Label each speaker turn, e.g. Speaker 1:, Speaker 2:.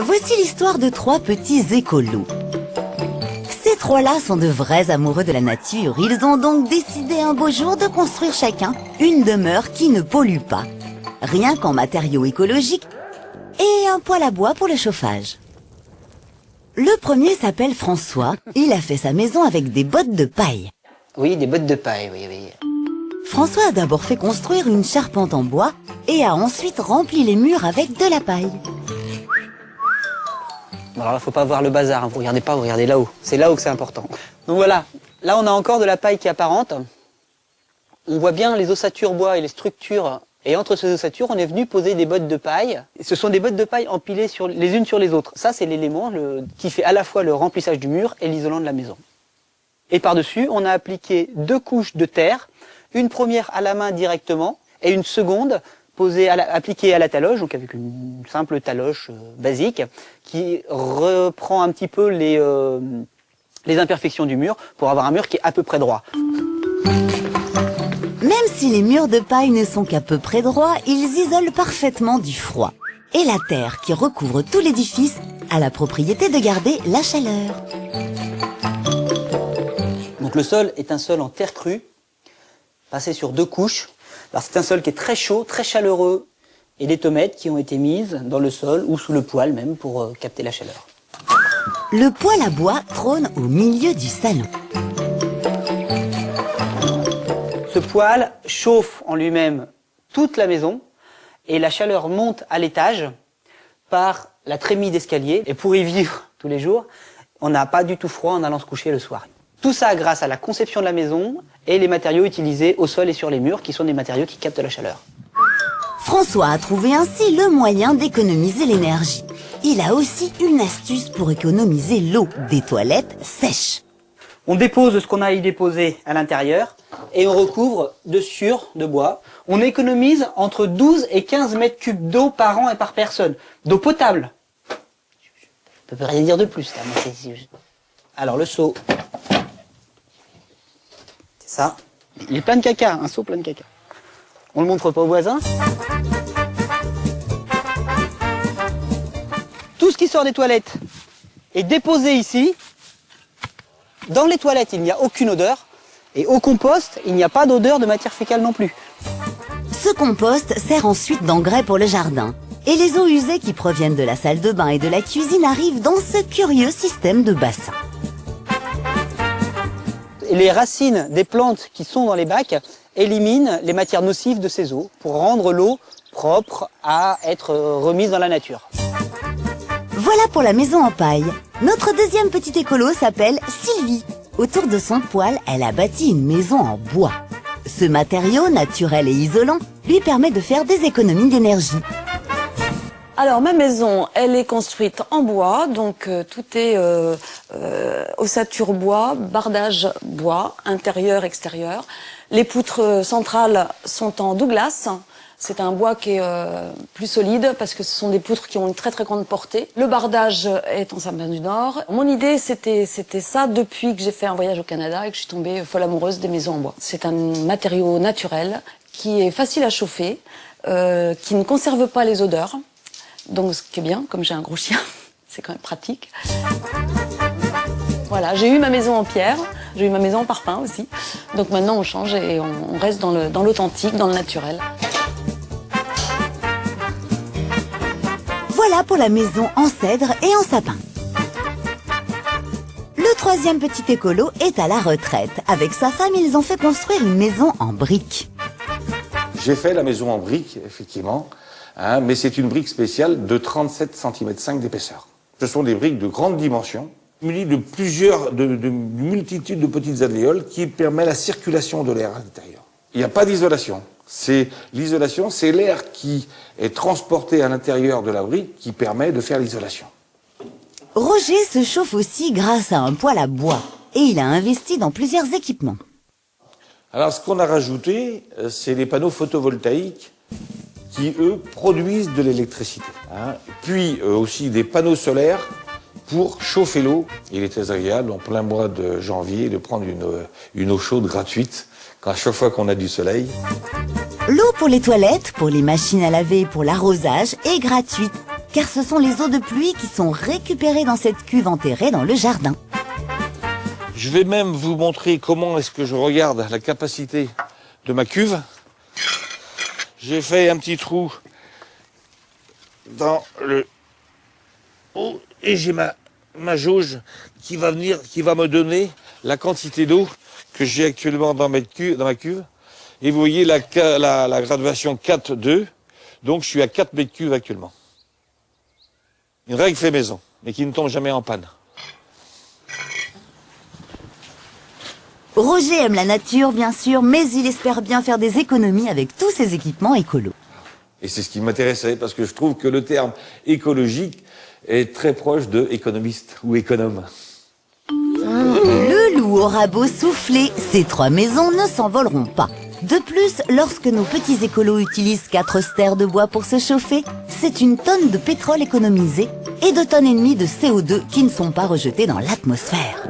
Speaker 1: Voici l'histoire de trois petits écolos. Ces trois-là sont de vrais amoureux de la nature. Ils ont donc décidé un beau jour de construire chacun une demeure qui ne pollue pas. Rien qu'en matériaux écologiques et un poêle à bois pour le chauffage. Le premier s'appelle François. Il a fait sa maison avec des bottes de paille.
Speaker 2: Oui, des bottes de paille, oui, oui.
Speaker 1: François a d'abord fait construire une charpente en bois et a ensuite rempli les murs avec de la paille.
Speaker 2: Bon, alors là, faut pas voir le bazar, hein. Vous regardez pas, vous regardez là-haut. C'est là-haut que c'est important. Donc voilà, là on a encore de la paille qui est apparente. On voit bien les ossatures bois et les structures. Et entre ces ossatures, on est venu poser des bottes de paille. Ce sont des bottes de paille empilées les unes sur les autres. Ça, c'est l'élément qui fait à la fois le remplissage du mur et l'isolant de la maison. Et par-dessus, on a appliqué 2 couches de terre, une première à la main directement et une seconde appliquée à la taloche, donc avec une simple taloche basique, qui reprend un petit peu les imperfections du mur pour avoir un mur qui est à peu près droit.
Speaker 1: Même si les murs de paille ne sont qu'à peu près droits, ils isolent parfaitement du froid. Et la terre qui recouvre tout l'édifice a la propriété de garder la chaleur.
Speaker 2: Donc le sol est un sol en terre crue, passé sur 2 couches. Alors c'est un sol qui est très chaud, très chaleureux, et des tomètes qui ont été mises dans le sol ou sous le poêle même pour capter la chaleur.
Speaker 1: Le poêle à bois trône au milieu du salon.
Speaker 2: Ce poêle chauffe en lui-même toute la maison et la chaleur monte à l'étage par la trémie d'escalier. Et pour y vivre tous les jours, on n'a pas du tout froid en allant se coucher le soir. Tout ça grâce à la conception de la maison et les matériaux utilisés au sol et sur les murs qui sont des matériaux qui captent la chaleur.
Speaker 1: François a trouvé ainsi le moyen d'économiser l'énergie. Il a aussi une astuce pour économiser l'eau des toilettes sèches.
Speaker 2: On dépose ce qu'on a à y déposer à l'intérieur et on recouvre de sciure de bois. On économise entre 12 et 15 mètres cubes d'eau par an et par personne. D'eau potable. Je ne peux rien dire de plus là. Alors le seau, c'est ça. Il est plein de caca, un seau plein de caca. On le montre pas aux voisins. Tout ce qui sort des toilettes est déposé ici. Dans les toilettes, il n'y a aucune odeur. Et au compost, il n'y a pas d'odeur de matière fécale non plus.
Speaker 1: Ce compost sert ensuite d'engrais pour le jardin. Et les eaux usées qui proviennent de la salle de bain et de la cuisine arrivent dans ce curieux système de bassin.
Speaker 2: Et les racines des plantes qui sont dans les bacs éliminent les matières nocives de ces eaux pour rendre l'eau propre à être remise dans la nature.
Speaker 1: Voilà pour la maison en paille. Notre deuxième petite écolo s'appelle Sylvie. Autour de son poêle, elle a bâti une maison en bois. Ce matériau naturel et isolant lui permet de faire des économies d'énergie.
Speaker 3: Alors ma maison, elle est construite en bois, donc tout est ossature bois, bardage bois, intérieur, extérieur. Les poutres centrales sont en Douglas. C'est un bois qui est plus solide parce que ce sont des poutres qui ont une très très grande portée. Le bardage est en sapin du Nord. Mon idée c'était ça depuis que j'ai fait un voyage au Canada et que je suis tombée folle amoureuse des maisons en bois. C'est un matériau naturel qui est facile à chauffer, qui ne conserve pas les odeurs. Donc ce qui est bien, comme j'ai un gros chien, c'est quand même pratique. Voilà, j'ai eu ma maison en pierre, j'ai eu ma maison en parpaing aussi. Donc maintenant on change et on reste dans l'authentique, dans le naturel.
Speaker 1: Voilà pour la maison en cèdre et en sapin. Le troisième petit écolo est à la retraite. Avec sa femme, ils ont fait construire une maison en briques.
Speaker 4: J'ai fait la maison en briques, effectivement, hein, mais c'est une brique spéciale de 37,5 cm d'épaisseur. Ce sont des briques de grande dimension, munies de multitude de petites alvéoles qui permettent la circulation de l'air à l'intérieur. Il n'y a pas d'isolation. L'isolation, c'est l'air qui est transporté à l'intérieur de la brique qui permet de faire l'isolation.
Speaker 1: Roger se chauffe aussi grâce à un poêle à bois et il a investi dans plusieurs équipements.
Speaker 4: Alors ce qu'on a rajouté, c'est les panneaux photovoltaïques qui, eux, produisent de l'électricité. Hein. Puis aussi des panneaux solaires pour chauffer l'eau. Il est très agréable en plein mois de janvier de prendre une eau chaude gratuite à chaque fois qu'on a du soleil.
Speaker 1: L'eau pour les toilettes, pour les machines à laver et pour l'arrosage est gratuite. car ce sont les eaux de pluie qui sont récupérées dans cette cuve enterrée dans le jardin.
Speaker 4: Je vais même vous montrer comment est-ce que je regarde la capacité de ma cuve. J'ai fait un petit trou dans le haut et j'ai ma jauge qui va me donner la quantité d'eau que j'ai actuellement dans ma cuve. Et vous voyez la graduation 4,2. Donc je suis à 4 mètres cubes actuellement. Une règle fait maison, mais qui ne tombe jamais en panne.
Speaker 1: Roger aime la nature, bien sûr, mais il espère bien faire des économies avec tous ces équipements écolos.
Speaker 4: Et c'est ce qui m'intéressait, parce que je trouve que le terme écologique est très proche de économiste ou économe.
Speaker 1: Le loup aura beau souffler, ces 3 maisons ne s'envoleront pas. De plus, lorsque nos petits écolos utilisent 4 stères de bois pour se chauffer, c'est 1 tonne de pétrole économisée et 2,5 tonnes de CO2 qui ne sont pas rejetées dans l'atmosphère.